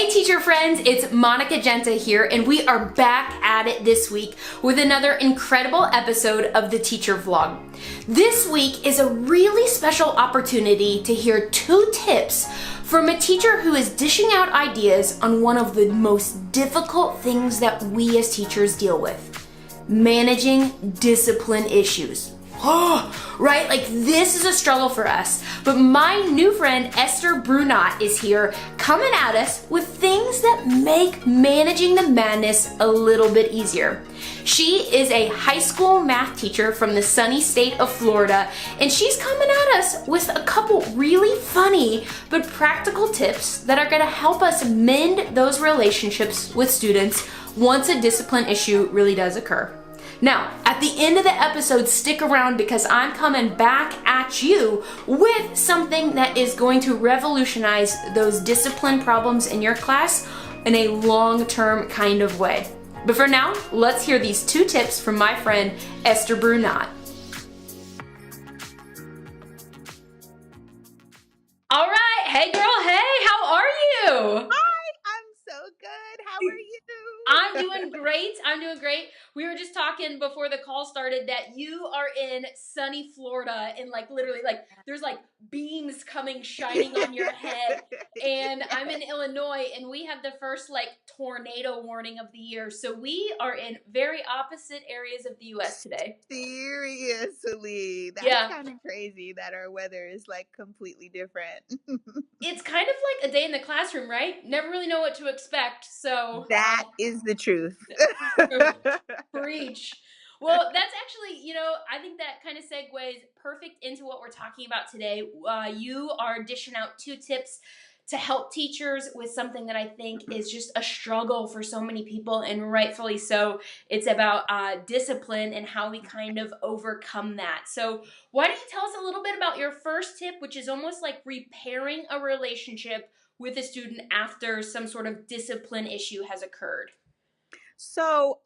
Hey teacher friends, it's Monica Genta here, and we are back at it this week with another incredible episode of the Teacher Vlog. This week is a really special opportunity to hear 2 tips from a teacher who is dishing out ideas on one of the most difficult things that we as teachers deal with: managing discipline issues. Right? Like, this is a struggle for us. But my new friend Esther Brunat is here coming at us with things that make managing the madness a little bit easier. She is a high school math teacher from the sunny state of Florida, and she's coming at us with a couple really funny but practical tips that are going to help us mend those relationships with students once a discipline issue really does occur. Now, at the end of the episode, stick around because I'm coming back at you with something that is going to revolutionize those discipline problems in your class in a long-term kind of way. But for now, let's hear these 2 tips from my friend Esther Brunat. All right, hey girl, hey, how are you? Hi, I'm so good. How are you? I'm doing great. We were just talking before the call started that you are in sunny Florida, and like literally like there's like beams coming shining on your head. And I'm in Illinois, and we have the first like tornado warning of the year. So we are in very opposite areas of the US today. Seriously, that's Yeah. kind of crazy that our weather is like completely different. It's kind of like a day in the classroom, right? Never really know what to expect. So That is the truth. preach. Well, that's actually, I think that kind of segues perfect into what we're talking about today. You are dishing out 2 tips to help teachers with something that I think is just a struggle for so many people, and rightfully so. It's about discipline and how we kind of overcome that. So, why don't you tell us a little bit about your first tip, which is almost like repairing a relationship with a student after some sort of discipline issue has occurred? So,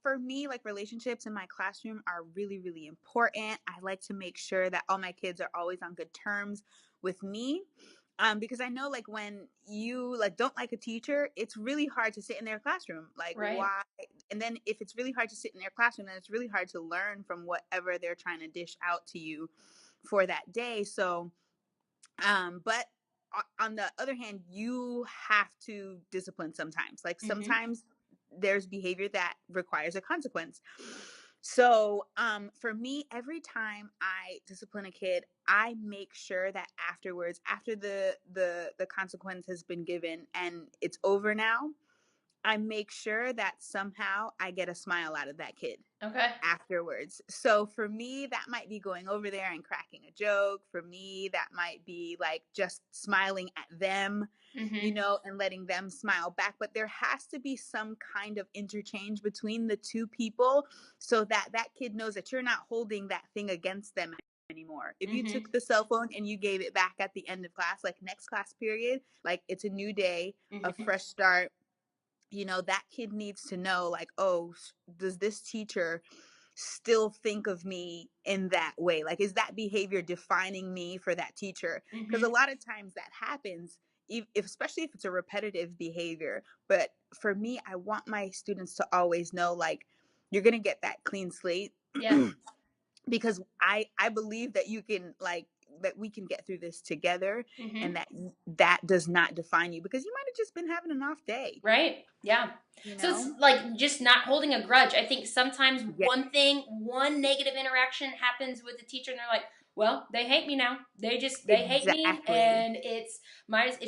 for me, like relationships in my classroom are really, really important. I like to make sure that all my kids are always on good terms with me. Because I know like when you like don't like a teacher, it's really hard to sit in their classroom. Like Right. why? And then if it's really hard to sit in their classroom, then it's really hard to learn from whatever they're trying to dish out to you for that day. So, but on the other hand, you have to discipline sometimes. Like Mm-hmm. sometimes there's behavior that requires a consequence. So, for me, every time I discipline a kid, I make sure that afterwards, after the consequence has been given and it's over now, I make sure that somehow I get a smile out of that kid Okay. afterwards. So for me, that might be going over there and cracking a joke. For me, that might be like just smiling at them, Mm-hmm. and letting them smile back. But there has to be some kind of interchange between the 2 people so that that kid knows that you're not holding that thing against them anymore. If you Mm-hmm. took the cell phone and you gave it back at the end of class, like next class period, like it's a new day, a Mm-hmm. fresh start, that kid needs to know like, oh, does this teacher still think of me in that way? Like, is that behavior defining me for that teacher? Because a Mm-hmm. lot of times that happens, especially if it's a repetitive behavior. But for me, I want my students to always know like, you're going to get that clean slate. Yeah. Because I believe that you can like that we can get through this together, and Mm-hmm. that does not define you because you might have just been having an off day, Right. Yeah. you So it's know like just not holding a grudge. I think sometimes yeah, one negative interaction happens with the teacher, and they're like, "Well, they hate me now. They hate me, exactly. and it's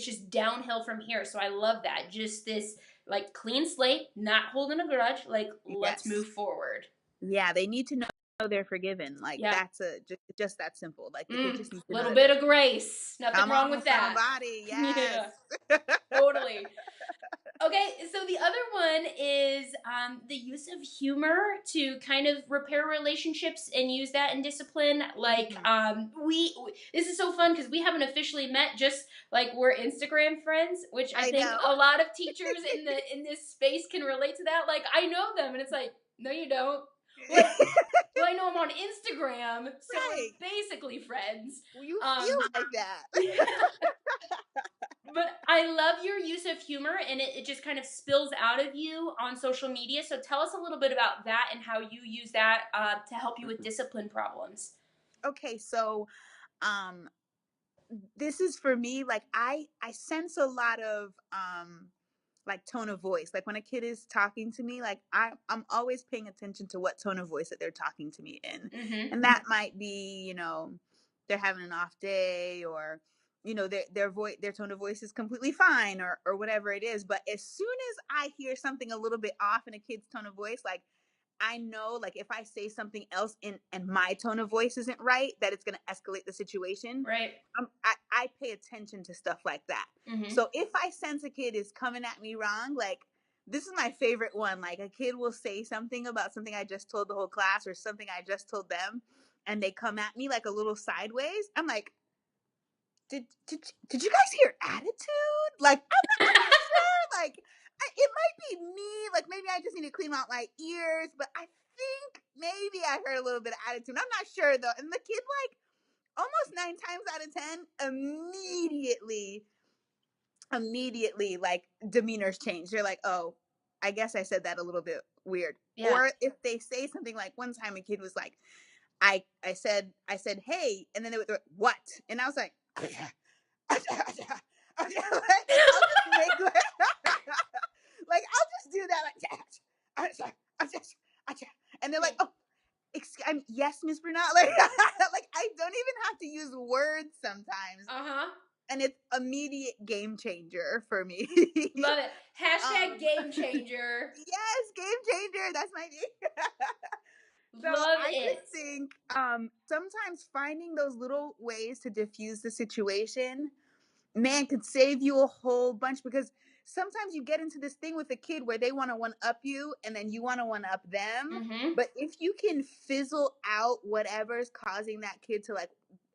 just downhill from here." So I love that. Just this like clean slate, not holding a grudge. Like, let's Yes. move forward. Yeah, they need to know they're forgiven. Like Yeah. that's just that simple. Like they just need to know Little that bit they're of grace. Nothing come wrong on with that. somebody. Yes. Yeah. Totally. Okay, so the other one is the use of humor to kind of repair relationships and use that in discipline. Like, Mhm. this is so fun because we haven't officially met, just like we're Instagram friends, which I I think know. a lot of teachers in this space can relate to that. Like, I know them, and it's like, no, you don't. Like, well, I know him on Instagram, so Right. we're basically friends. Well, you feel like that. But I love your use of humor, and it just kind of spills out of you on social media. So tell us a little bit about that and how you use that to help you with discipline problems. Okay, so um this is for me, like I sense a lot of like tone of voice. Like when a kid is talking to me, like I'm always paying attention to what tone of voice that they're talking to me in. Mm-hmm. And that might be, they're having an off day, or their tone of voice is completely fine, or whatever it is. But as soon as I hear something a little bit off in a kid's tone of voice, like I know, like if I say something else and my tone of voice isn't right, that it's going to escalate the situation. Right. I pay attention to stuff like that. Mm-hmm. So if I sense a kid is coming at me wrong, like this is my favorite one. Like a kid will say something about something I just told the whole class or something I just told them, and they come at me like a little sideways. I'm like, did you guys hear attitude? Like I'm not sure. Like it might be me. Like maybe I just need to clean out my ears. But I think maybe I heard a little bit of attitude. I'm not sure though. And the kid, like almost 9 times out of 10, immediately, like demeanors change. They're like, oh, I guess I said that a little bit weird. Yeah. Or if they say something, like one time a kid was like, I said hey, and then they would, what? And I was like, I'll just make like I'll just do that, like and they're like, oh, yes, Miss Brunat, like like I don't even have to use words sometimes. And it's immediate game changer for me. Love it. Hashtag game changer. Yes, game changer. That's my name. So Love I it. just think sometimes finding those little ways to diffuse the situation, man, could save you a whole bunch, because sometimes you get into this thing with a kid where they want to one up you and then you want to one up them. Mm-hmm. But if you can fizzle out whatever's causing that kid to like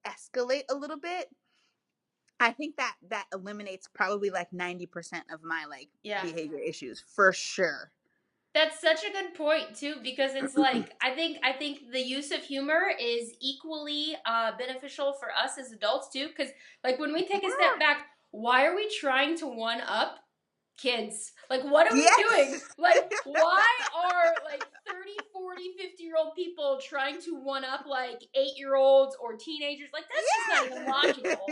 escalate a little bit, I think that eliminates probably like 90% of my behavior issues for sure. That's such a good point too, because it's like I think the use of humor is equally beneficial for us as adults too. Because like when we take a step back, why are we trying to one up kids? Like what are we doing? Like why are like 30, 40, 50-year-old people trying to one up like 8-year-olds or teenagers? Like that's just not even logical.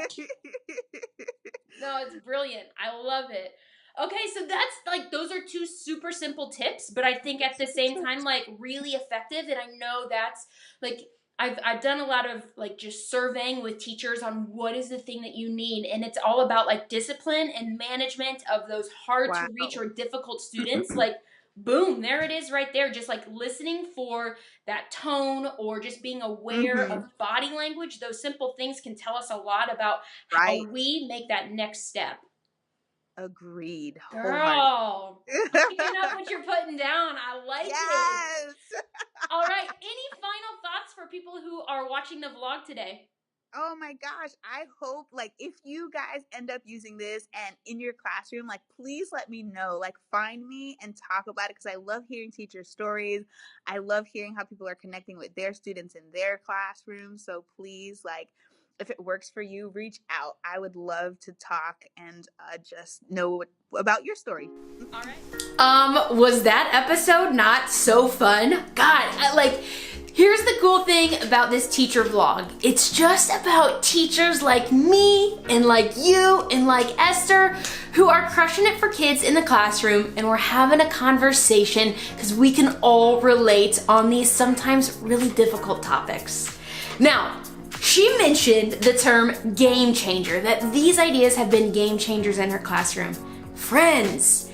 No, it's brilliant. I love it. Okay, so that's like those are two super simple tips, but I think at the same time like really effective. And I know that's like I've done a lot of like just surveying with teachers on what is the thing that you need, and it's all about like discipline and management of those hard to reach or difficult students. Like boom, there it is right there. Just like listening for that tone or just being aware of body language. Those simple things can tell us a lot about how we make that next step. Agreed. Girl, I'm picking up what you're putting down. I like it. All right. Any final thoughts for people who are watching the vlog today? Oh my gosh. I hope like if you guys end up using this and in your classroom, like please let me know, like find me and talk about it, because I love hearing teacher stories. I love hearing how people are connecting with their students in their classrooms. So please, like, if it works for you, reach out. I would love to talk and just know about your story. All right. Was that episode not so fun? God, here's the cool thing about this teacher vlog. It's just about teachers like me and like you and like Esther who are crushing it for kids in the classroom, and we're having a conversation because we can all relate on these sometimes really difficult topics. Now, she mentioned the term game changer, that these ideas have been game changers in her classroom. Friends,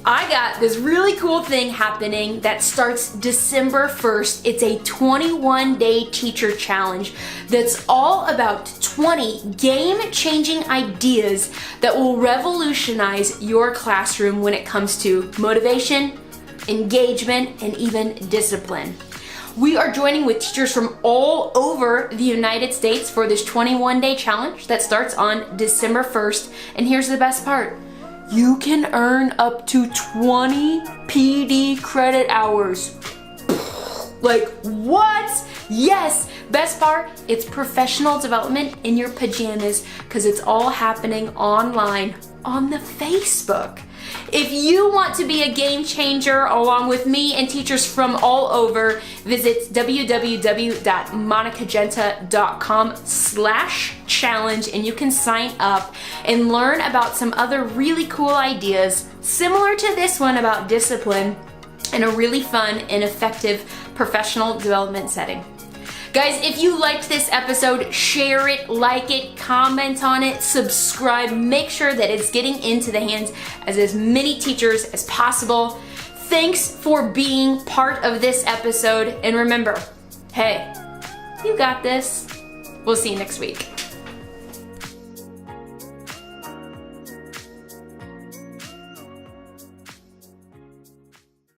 I got this really cool thing happening that starts December 1st. It's a 21-day teacher challenge that's all about 20 game-changing ideas that will revolutionize your classroom when it comes to motivation, engagement, and even discipline. We are joining with teachers from all over the United States for this 21-day challenge that starts on December 1st. And here's the best part. You can earn up to 20 PD credit hours. Like, what? Yes, best part, it's professional development in your pajamas because it's all happening online on the Facebook. If you want to be a game changer along with me and teachers from all over, visit www.monicagenta.com/challenge and you can sign up and learn about some other really cool ideas similar to this one about discipline in a really fun and effective professional development setting. Guys, if you liked this episode, share it, like it, comment on it, subscribe. Make sure that it's getting into the hands of as many teachers as possible. Thanks for being part of this episode. And remember, hey, you got this. We'll see you next week.